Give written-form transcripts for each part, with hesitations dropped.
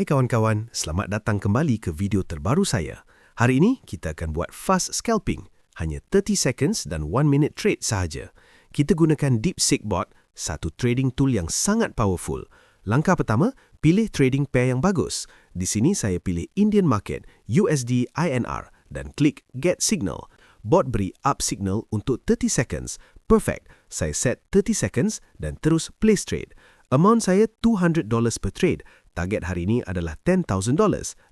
Hai kawan-kawan, selamat datang kembali ke video terbaru saya. Hari ini kita akan buat fast scalping, hanya 30 seconds dan 1 minute trade sahaja. Kita gunakan DeepSeek Bot, satu trading tool yang sangat powerful. Langkah pertama, pilih trading pair yang bagus. Di sini saya pilih Indian Market, USD INR dan klik Get Signal. Bot beri up signal untuk 30 seconds. Perfect. Saya set 30 seconds dan terus place trade. Amount saya $200 per trade. Target hari ini adalah $10,000.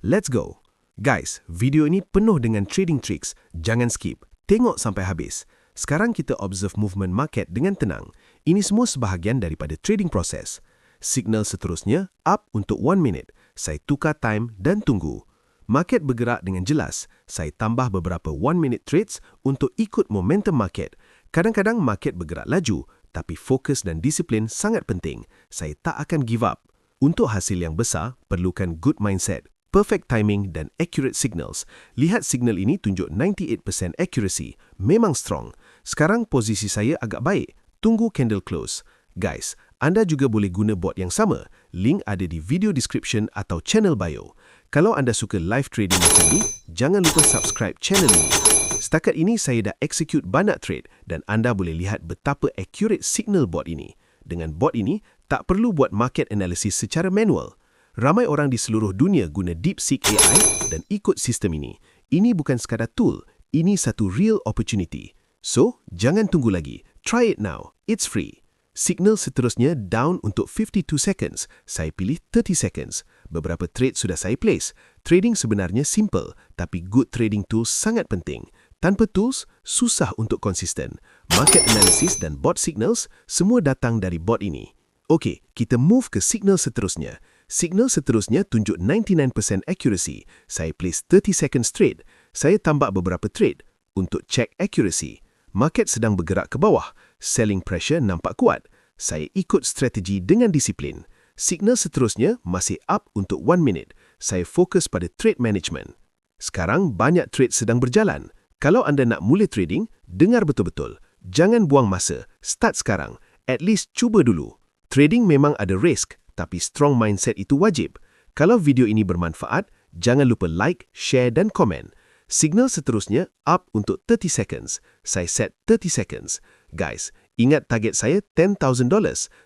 Let's go! Guys, video ini penuh dengan trading tricks. Jangan skip. Tengok sampai habis. Sekarang kita observe movement market dengan tenang. Ini semua sebahagian daripada trading proses. Signal seterusnya, up untuk 1 minute. Saya tukar time dan tunggu. Market bergerak dengan jelas. Saya tambah beberapa 1 minute trades untuk ikut momentum market. Kadang-kadang market bergerak laju, tapi fokus dan disiplin sangat penting. Saya tak akan give up. Untuk hasil yang besar, perlukan good mindset, perfect timing dan accurate signals. Lihat signal ini tunjuk 98% accuracy. Memang strong. Sekarang posisi saya agak baik. Tunggu candle close. Guys, anda juga boleh guna bot yang sama. Link ada di video description atau channel bio. Kalau anda suka live trading macam ni, jangan lupa subscribe channel ini. Setakat ini saya dah execute banyak trade dan anda boleh lihat betapa accurate signal bot ini. Dengan bot ini, tak perlu buat market analysis secara manual. Ramai orang di seluruh dunia guna DeepSeek AI dan ikut sistem ini. Ini bukan sekadar tool, ini satu real opportunity. So, jangan tunggu lagi. Try it now. It's free. Signal seterusnya down untuk 52 seconds. Saya pilih 30 seconds. Beberapa trade sudah saya place. Trading sebenarnya simple, tapi good trading tools sangat penting. Tanpa tools, susah untuk konsisten. Market analysis dan bot signals, semua datang dari bot ini. Okey, kita move ke signal seterusnya. Signal seterusnya tunjuk 99% accuracy. Saya place 30 seconds trade. Saya tambah beberapa trade untuk check accuracy. Market sedang bergerak ke bawah. Selling pressure nampak kuat. Saya ikut strategi dengan disiplin. Signal seterusnya masih up untuk 1 minute. Saya fokus pada trade management. Sekarang banyak trade sedang berjalan. Kalau anda nak mula trading, dengar betul-betul. Jangan buang masa. Start sekarang. At least cuba dulu. Trading memang ada risk, tapi strong mindset itu wajib. Kalau video ini bermanfaat, jangan lupa like, share dan komen. Signal seterusnya up untuk 30 seconds. Saya set 30 seconds. Guys, ingat target saya $10,000.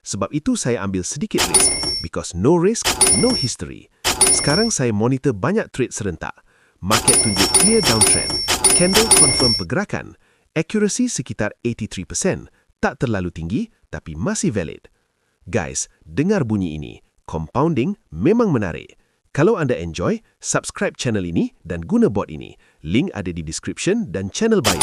Sebab itu saya ambil sedikit risk. Because no risk, no history. Sekarang saya monitor banyak trade serentak. Market tunjuk clear downtrend. Candle confirm pergerakan. Accuracy sekitar 83%. Tak terlalu tinggi, tapi masih valid. Guys, dengar bunyi ini. Compounding memang menarik. Kalau anda enjoy, subscribe channel ini dan guna bot ini. Link ada di description dan channel bio.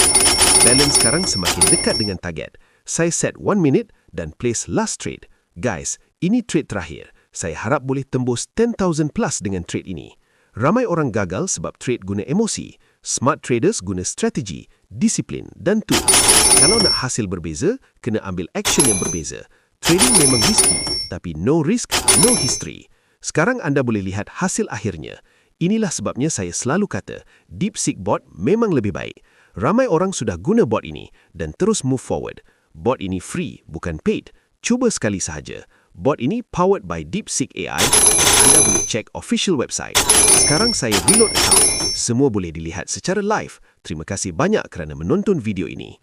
Balance sekarang semakin dekat dengan target. Saya set 1 minute dan place last trade. Guys, ini trade terakhir. Saya harap boleh tembus 10,000 plus dengan trade ini. Ramai orang gagal sebab trade guna emosi. Smart traders guna strategi, disiplin dan tool. Kalau nak hasil berbeza, kena ambil action yang berbeza. Trading memang risky, tapi no risk, no history. Sekarang anda boleh lihat hasil akhirnya. Inilah sebabnya saya selalu kata, DeepSeek Bot memang lebih baik. Ramai orang sudah guna bot ini dan terus move forward. Bot ini free, bukan paid. Cuba sekali sahaja. Bot ini powered by DeepSeek AI dan anda boleh check official website. Sekarang saya reload account. Semua boleh dilihat secara live. Terima kasih banyak kerana menonton video ini.